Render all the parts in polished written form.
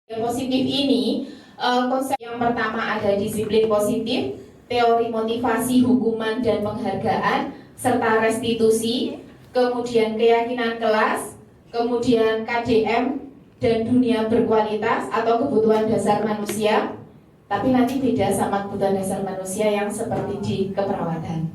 Yang positif ini, konsep yang pertama ada disiplin positif, teori motivasi, hukuman dan penghargaan, serta restitusi, kemudian keyakinan kelas, kemudian KDM dan dunia berkualitas atau kebutuhan dasar manusia. Tapi nanti beda sama kebutuhan dasar manusia yang seperti di keperawatan.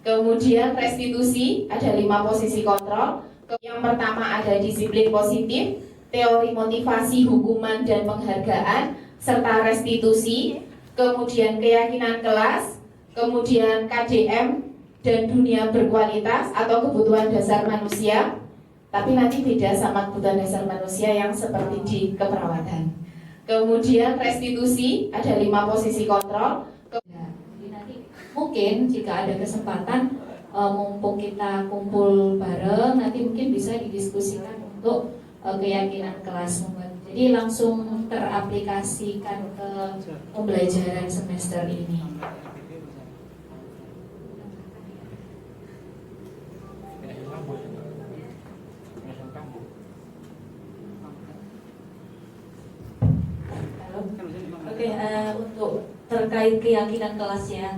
Kemudian restitusi, ada 5 posisi kontrol. Yang pertama ada disiplin positif, teori motivasi, hukuman dan penghargaan, serta restitusi, kemudian keyakinan kelas, kemudian KDM dan dunia berkualitas atau kebutuhan dasar manusia. Tapi nanti beda sama kebutuhan dasar manusia yang seperti di keperawatan. Kemudian restitusi, ada 5 posisi kontrol. Jadi nanti mungkin jika ada kesempatan, mumpung kita kumpul bareng, nanti mungkin bisa didiskusikan untuk keyakinan kelas. Jadi langsung teraplikasikan ke pembelajaran semester ini. Oke, untuk terkait keyakinan kelas ya,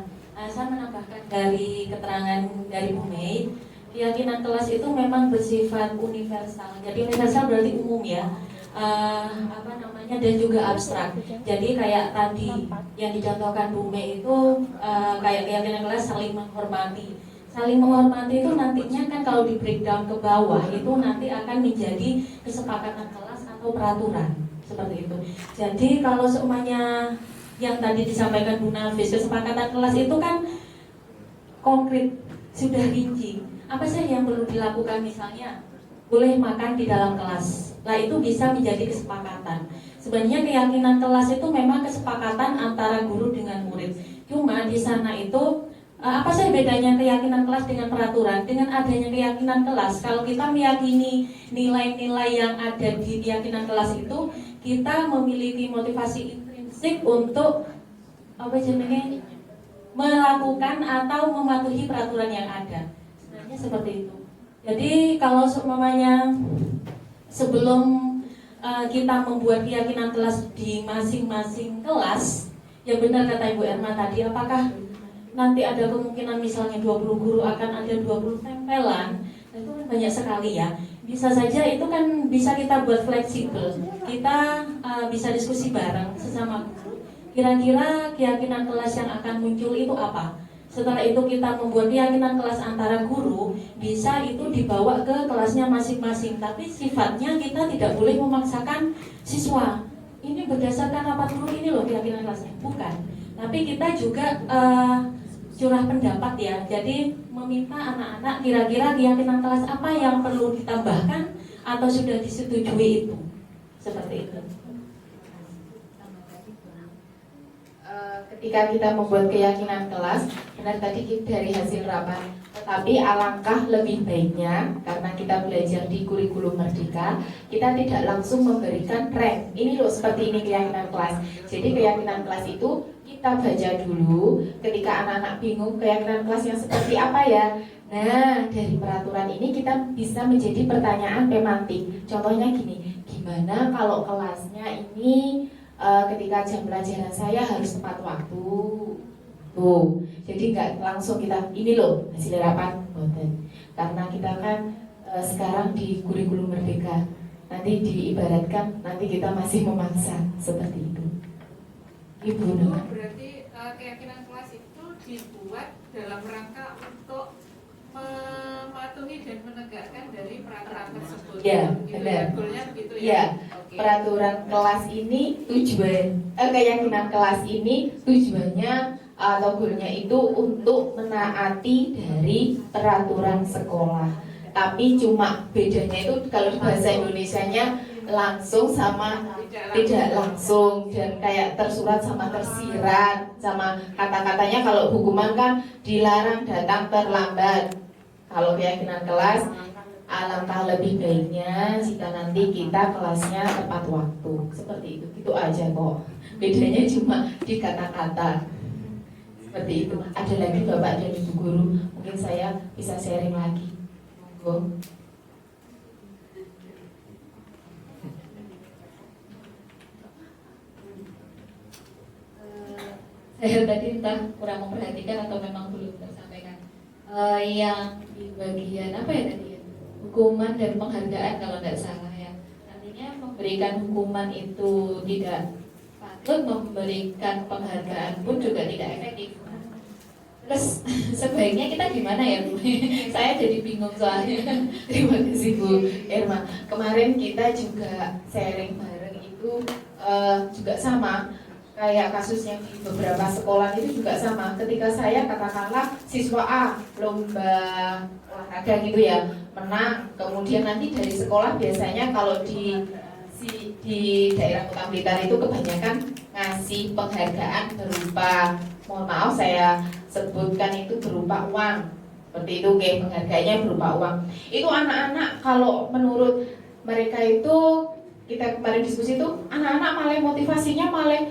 saya menambahkan dari keterangan dari Bu Mei, keyakinan kelas itu memang bersifat universal. Jadi universal berarti umum ya, dan juga abstrak. Jadi kayak tadi yang dicontohkan Bu Mei itu kayak keyakinan kelas saling menghormati. Saling menghormati itu nantinya kan kalau di breakdown ke bawah itu nanti akan menjadi kesepakatan kelas atau peraturan. Seperti itu. Jadi kalau semuanya yang tadi disampaikan Bu Nafis, kesepakatan kelas itu kan konkret, sudah rinci. Apa sih yang perlu dilakukan, misalnya boleh makan di dalam kelas. Nah itu bisa menjadi kesepakatan. Sebenarnya keyakinan kelas itu memang kesepakatan antara guru dengan murid. Cuma di sana itu apa sih bedanya keyakinan kelas dengan peraturan? Dengan adanya keyakinan kelas, kalau kita meyakini nilai-nilai yang ada di keyakinan kelas itu, kita memiliki motivasi intrinsik untuk melakukan atau mematuhi peraturan yang ada. Sebenarnya seperti itu. Jadi kalau semuanya sebelum kita membuat keyakinan kelas di masing-masing kelas, yang benar kata Ibu Erma tadi, apakah nanti ada kemungkinan misalnya 20 guru akan ada 20 tempelan, itu kan banyak sekali ya. Bisa saja itu kan bisa kita buat fleksibel. Kita bisa diskusi bareng sesama guru. Kira-kira keyakinan kelas yang akan muncul itu apa? Setelah itu kita membuat keyakinan kelas antara guru, bisa itu dibawa ke kelasnya masing-masing. Tapi sifatnya kita tidak boleh memaksakan siswa. Ini berdasarkan rapat guru ini loh keyakinan kelasnya, bukan. Tapi kita juga curah pendapat ya, jadi meminta anak-anak kira-kira keyakinan kelas apa yang perlu ditambahkan atau sudah disetujui itu, seperti itu. Ketika kita membuat keyakinan kelas, benar tadi dari hasil rapat, tetapi alangkah lebih baiknya karena kita belajar di kurikulum Merdeka, kita tidak langsung memberikan rank. Ini loh seperti ini keyakinan kelas. Jadi keyakinan kelas itu kita baca dulu, ketika anak-anak bingung keyakinan kelas yang seperti apa ya. Nah, dari peraturan ini kita bisa menjadi pertanyaan tematik. Contohnya gini, gimana kalau kelasnya ini ketika jam pelajaran saya harus tepat waktu. Tuh, jadi nggak langsung kita, ini loh hasil rapat, karena kita kan sekarang di kurikulum Merdeka, nanti diibaratkan nanti kita masih memaksa seperti itu. Ibu Nur. Berarti keyakinan kelas itu dibuat dalam rangka untuk mematuhi dan menegakkan dari peraturan tersebut. Ya, gitu benar. ya, goalnya begitu ya. Ya, okay. Peraturan kelas ini tujuan keyakinan kelas ini tujuannya atau goalnya itu untuk menaati dari peraturan sekolah. Tapi cuma bedanya itu kalau di bahasa Indonesianya langsung sama tidak langsung, dan kayak tersurat sama tersirat, sama kata-katanya. Kalau hukuman kan dilarang datang terlambat. Kalau keyakinan kelas, alangkah lebih baiknya jika nanti kita kelasnya tepat waktu. Seperti itu aja kok. Bedanya cuma di kata-kata. Seperti itu. Ada lagi Bapak dan Ibu guru, mungkin saya bisa sharing lagi. Monggo. Saya tadi entah kurang memperhatikan atau memang belum tersampaikan. Yang di bagian apa ya tadi ya? Hukuman dan penghargaan kalau tidak salah ya. Artinya memberikan hukuman itu tidak patut, memberikan penghargaan pun juga tidak efektif. Terus sebaiknya kita gimana ya Bu? Saya jadi bingung soalnya. Terima kasih Bu Irma. Kemarin kita juga sharing bareng itu juga sama. Kayak kasusnya di beberapa sekolah itu juga sama. Ketika saya katakanlah siswa A lomba olahraga gitu ya, menang, kemudian nanti dari sekolah biasanya kalau di daerah Kota Blitar itu kebanyakan ngasih penghargaan berupa, mohon maaf saya sebutkan itu berupa uang. Seperti itu, kayak penghargaannya berupa uang. Itu anak-anak kalau menurut mereka itu, kita kemarin diskusi itu, anak-anak malah motivasinya malah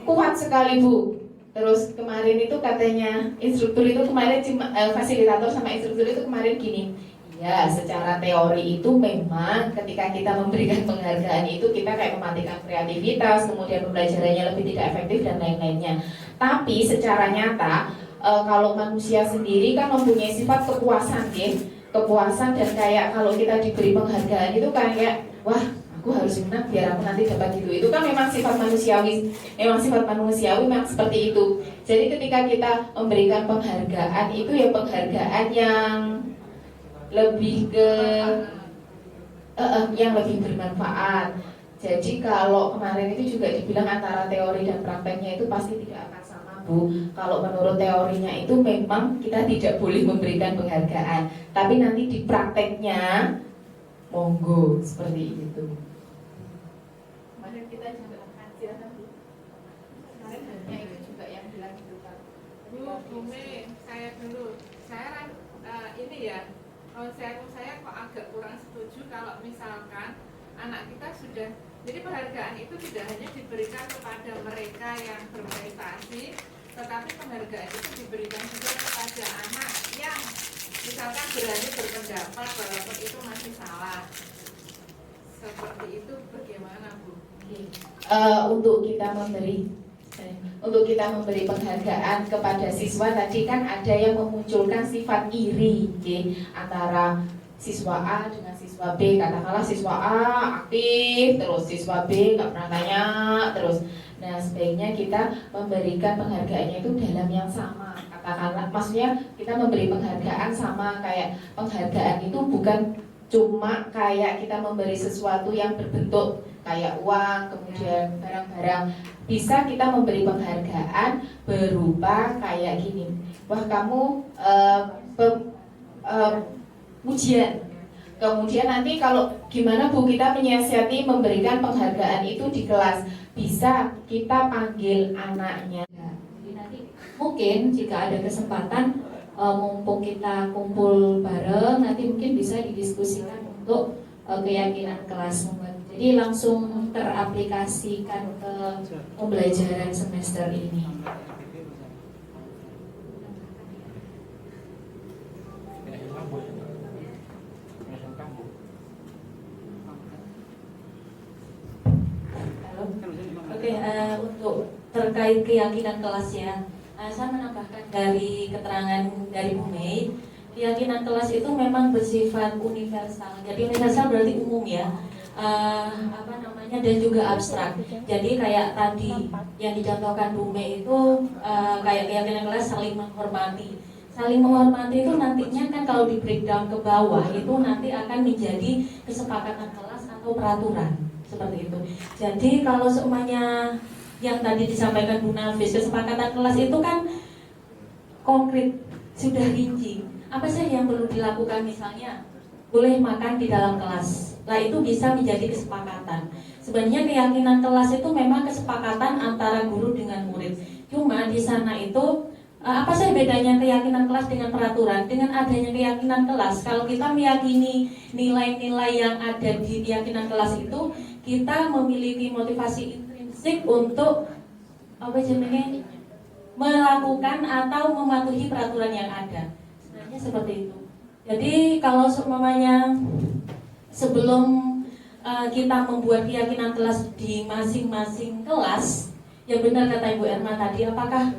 kuat sekali Bu. Terus kemarin itu katanya instruktur itu kemarin fasilitator sama instruktur itu kemarin gini, ya secara teori itu memang ketika kita memberikan penghargaan itu kita kayak mematikan kreativitas, kemudian pembelajarannya lebih tidak efektif dan lain-lainnya. Tapi secara nyata kalau manusia sendiri kan mempunyai sifat kepuasan ya, kepuasan, dan kayak kalau kita diberi penghargaan itu kayak wah aku harus menang biar aku nanti dapat itu kan memang sifat manusiawi, memang seperti itu. Jadi ketika kita memberikan penghargaan itu ya penghargaan yang lebih ke yang lebih bermanfaat. Jadi kalau kemarin itu juga dibilang antara teori dan prakteknya itu pasti tidak akan sama Bu. Kalau menurut teorinya itu memang kita tidak boleh memberikan penghargaan, tapi nanti di prakteknya monggo seperti itu. Kemarin kita juga silakan Bu. Kemarin hanya itu juga yang bilang gitu kan. Bu Mei, saya dulu. Saya ini ya, saya kok agak kurang setuju kalau misalkan anak kita sudah, jadi penghargaan itu tidak hanya diberikan kepada mereka yang berprestasi, tetapi penghargaan itu diberikan juga kepada anak yang misalkan berani berpendapat walaupun itu masih salah. Seperti itu bagaimana Bu? Untuk kita memberi penghargaan kepada siswa tadi kan ada yang memunculkan sifat iri antara siswa A dengan siswa B. Katakanlah siswa A aktif terus, siswa B nggak pernah tanya terus. Nah sebaiknya kita memberikan penghargaannya itu dalam yang sama. Katakanlah maksudnya kita memberi penghargaan sama, kayak penghargaan itu bukan cuma kayak kita memberi sesuatu yang berbentuk kayak uang, kemudian barang-barang. Bisa kita memberi penghargaan berupa kayak gini, wah kamu ujian. Kemudian nanti kalau gimana Bu kita menyiasati memberikan penghargaan itu di kelas, bisa kita panggil anaknya. Jadi nanti mungkin jika ada kesempatan mumpung kita kumpul bareng, nanti mungkin bisa didiskusikan untuk keyakinan kelas. Jadi langsung teraplikasikan ke pembelajaran semester ini. Oke, untuk terkait keyakinan kelas ya, saya menambahkan dari keterangan dari Bu Mei, keyakinan kelas itu memang bersifat universal. Jadi universal berarti umum ya, dan juga abstrak. Jadi kayak tadi yang dicontohkan Bu Mei itu kayak keyakinan kelas saling menghormati. Saling menghormati itu nantinya kan kalau di breakdown ke bawah itu nanti akan menjadi kesepakatan kelas atau peraturan seperti itu. Jadi kalau semuanya yang tadi disampaikan Bu Nafis, kesepakatan kelas itu kan konkret, sudah rinci. Apa sih yang perlu dilakukan, misalnya boleh makan di dalam kelas. Nah, itu bisa menjadi kesepakatan. Sebenarnya keyakinan kelas itu memang kesepakatan antara guru dengan murid. Cuma di sana itu apa sih bedanya keyakinan kelas dengan peraturan? Dengan adanya keyakinan kelas, kalau kita meyakini nilai-nilai yang ada di keyakinan kelas itu, kita memiliki motivasi intrinsik untuk apa namanya, melakukan atau mematuhi peraturan yang ada. Sebenarnya seperti itu. Jadi kalau seumpamanya sebelum kita membuat keyakinan kelas di masing-masing kelas, ya benar kata Ibu Erma tadi, apakah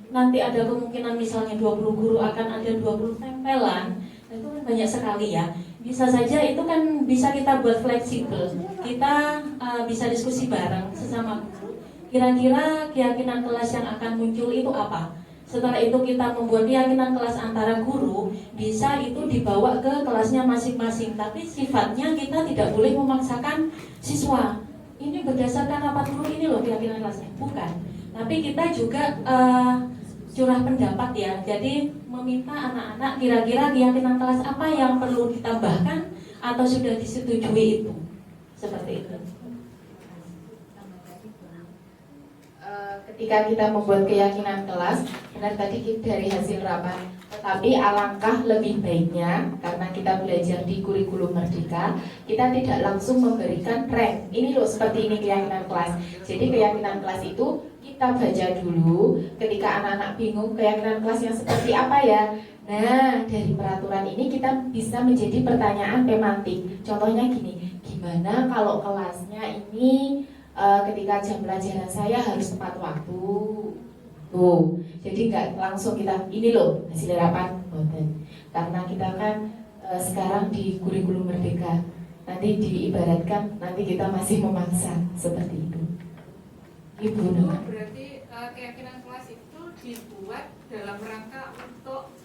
nanti ada kemungkinan misalnya 20 guru akan ada 20 tempelan, itu kan banyak sekali ya. Bisa saja itu kan bisa kita buat fleksibel. Kita bisa diskusi bareng sesama guru. Kira-kira keyakinan kelas yang akan muncul itu apa? Setelah itu kita membuat keyakinan kelas antara guru, bisa itu dibawa ke kelasnya masing-masing. Tapi sifatnya kita tidak boleh memaksakan siswa. Ini berdasarkan rapat guru ini loh keyakinan kelasnya. Bukan. Tapi kita juga curah pendapat ya. Jadi meminta anak-anak kira-kira keyakinan kelas apa yang perlu ditambahkan atau sudah disetujui itu. Seperti itu. Ketika kita membuat keyakinan kelas, benar tadi dari hasil rapat, tetapi alangkah lebih baiknya karena kita belajar di kurikulum Merdeka, kita tidak langsung memberikan rank. Ini loh seperti ini keyakinan kelas. Jadi keyakinan kelas itu kita baca dulu. Ketika anak-anak bingung keyakinan kelas yang seperti apa ya, nah dari peraturan ini kita bisa menjadi pertanyaan tematik. Contohnya gini, gimana kalau kelasnya ini ketika jam pelajaran saya harus tepat waktu. Tuh, jadi nggak langsung kita ini loh hasil rapat, karena kita kan sekarang di kurikulum Merdeka, nanti diibaratkan nanti kita masih memaksa seperti itu. Ibu Nur. Berarti keyakinan kelas itu dibuat dalam rangka untuk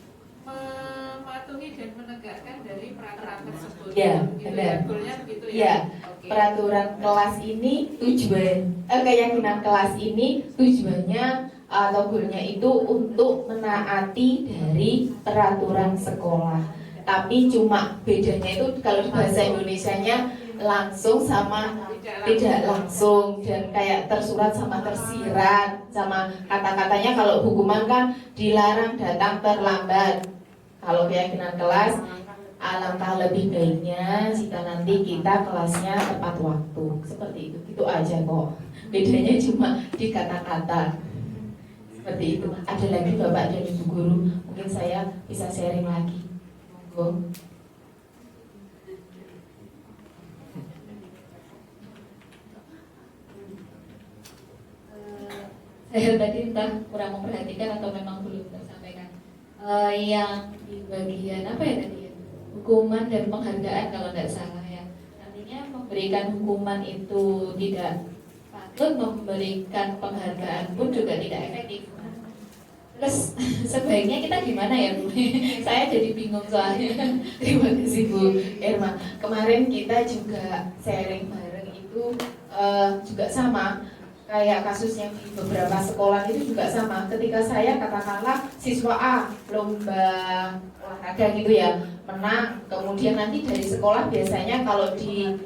mematuhi dan menegakkan dari peraturan tersebut. Ya, gitu benar. ya, goalnya begitu ya. Ya, Oke. peraturan kelas ini tujuan keyakinan kelas ini tujuannya atau goalnya itu untuk menaati dari peraturan sekolah. Tapi cuma bedanya itu kalau di bahasa Indonesianya langsung sama tidak langsung, dan kayak tersurat sama tersirat, sama kata-katanya. Kalau hukuman kan dilarang datang terlambat. Kalau keyakinan kelas, alangkah lebih baiknya jika nanti kita kelasnya tepat waktu. Seperti itu, gitu aja kok. Bedanya cuma di kata-kata. Seperti itu. Ada lagi Bapak dan Ibu Guru, mungkin saya bisa sharing lagi. Monggo. Saya tadi entah kurang memperhatikan atau memang belum tersampaikan. Yang di bagian apa ya tadi ya? Hukuman dan penghargaan kalau tidak salah ya. Artinya memberikan hukuman itu tidak patut, memberikan penghargaan pun juga tidak efektif. Terus sebaiknya kita gimana ya Bu? Saya jadi bingung soalnya. Terima kasih Bu Irma. Kemarin kita juga sharing bareng itu juga sama. Kayak kasus yang di beberapa sekolah itu juga sama. Ketika saya katakanlah siswa A lomba olahraga gitu ya, menang. Kemudian nanti dari sekolah biasanya kalau di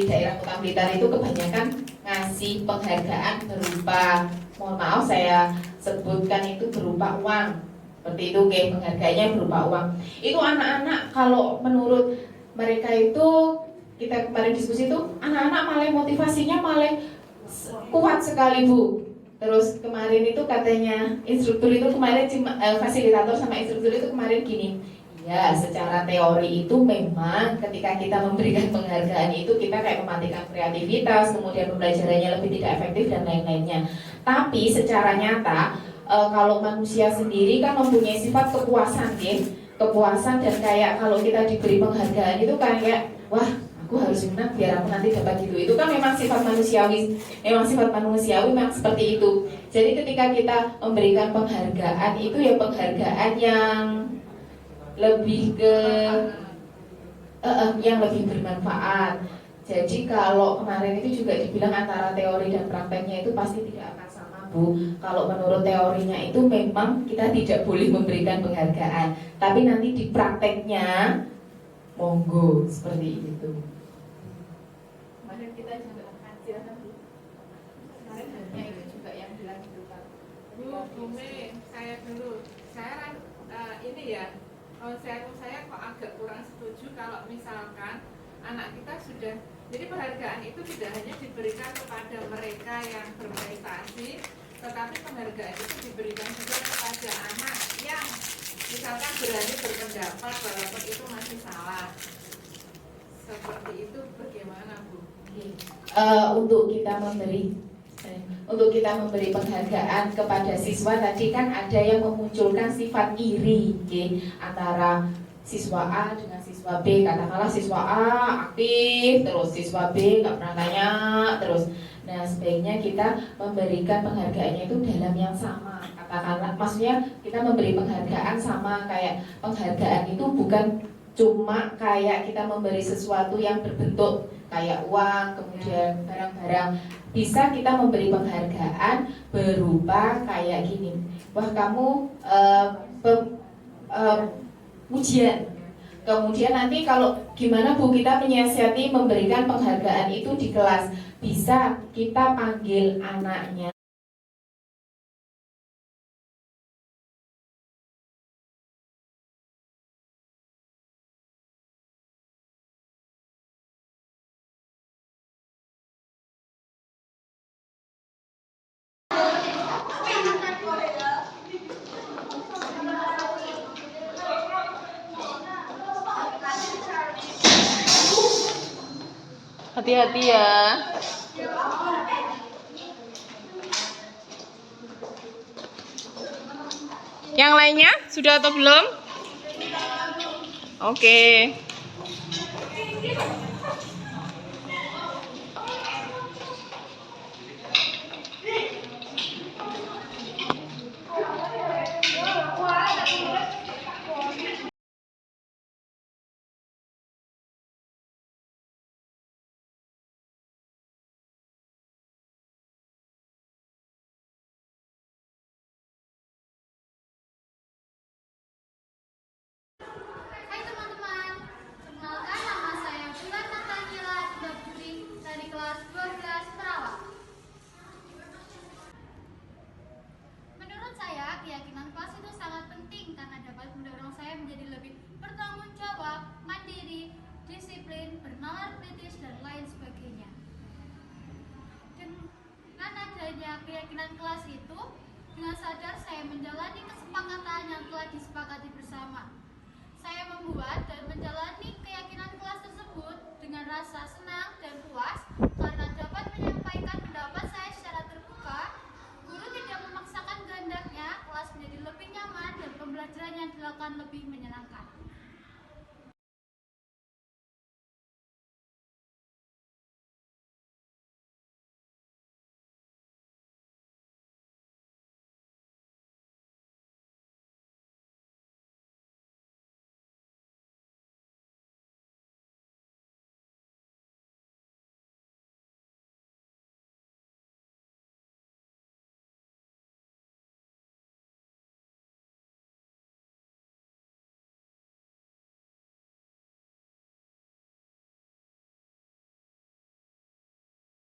daerah Kota Blitar itu kebanyakan ngasih penghargaan berupa, mohon maaf saya sebutkan itu berupa uang. Seperti itu, kayak penghargaannya berupa uang. Itu anak-anak kalau menurut mereka itu, kita kemarin diskusi itu, anak-anak malah motivasinya malah kuat sekali Bu. Terus kemarin itu katanya instruktur itu kemarin fasilitator sama instruktur itu kemarin gini, ya secara teori itu memang ketika kita memberikan penghargaan itu kita kayak mematikan kreativitas, kemudian pembelajarannya lebih tidak efektif dan lain-lainnya. Tapi secara nyata kalau manusia sendiri kan mempunyai sifat kepuasan ya, kepuasan, dan kayak kalau kita diberi penghargaan itu kayak wah aku harus menang biar aku nanti dapat gitu. Itu kan memang sifat manusiawi, memang seperti itu. Jadi ketika kita memberikan penghargaan itu ya penghargaan yang lebih ke yang lebih bermanfaat. Jadi kalau kemarin itu juga dibilang antara teori dan prakteknya itu pasti tidak akan sama, Bu. Kalau menurut teorinya itu memang kita tidak boleh memberikan penghargaan, tapi nanti di prakteknya monggo seperti itu. Kemarin kita juga silakan, Bu. Kemarin hanya itu juga yang bilang gitu, Pak. Bu Mei, saya dulu. Saya ini ya, saya kok agak kurang setuju kalau misalkan anak kita sudah, jadi penghargaan itu tidak hanya diberikan kepada mereka yang berprestasi, tetapi penghargaan itu diberikan juga kepada anak yang misalkan berani berpendapat walaupun itu masih salah. Seperti itu bagaimana, Bu? Untuk kita memberi penghargaan kepada siswa tadi kan ada yang memunculkan sifat iri, antara siswa A dengan siswa B. Katakanlah siswa A aktif terus, siswa B nggak pernah tanya terus. Nah, sebaiknya kita memberikan penghargaannya itu dalam yang sama. Katakanlah, maksudnya kita memberi penghargaan sama, kayak penghargaan itu bukan cuma kayak kita memberi sesuatu yang berbentuk kayak uang, kemudian barang-barang. Bisa kita memberi penghargaan berupa kayak gini, wah kamu ujian. Kemudian nanti kalau gimana, Bu, kita menyiasati memberikan penghargaan itu di kelas, bisa kita panggil anaknya. Hati-hati ya. Yang lainnya sudah atau belum? Oke. Hai teman-teman, perkenalkan nama saya Bulan Nathaniela Dinda Putri dari kelas 12 Perawat. Menurut saya, keyakinan kelas itu sangat penting karena dapat mendorong saya menjadi lebih bertanggung jawab, mandiri, disiplin, bernalar kritis, dan lain sebagainya. Dengan adanya keyakinan kelas itu, dengan sadar saya menjalani kesepakatan yang telah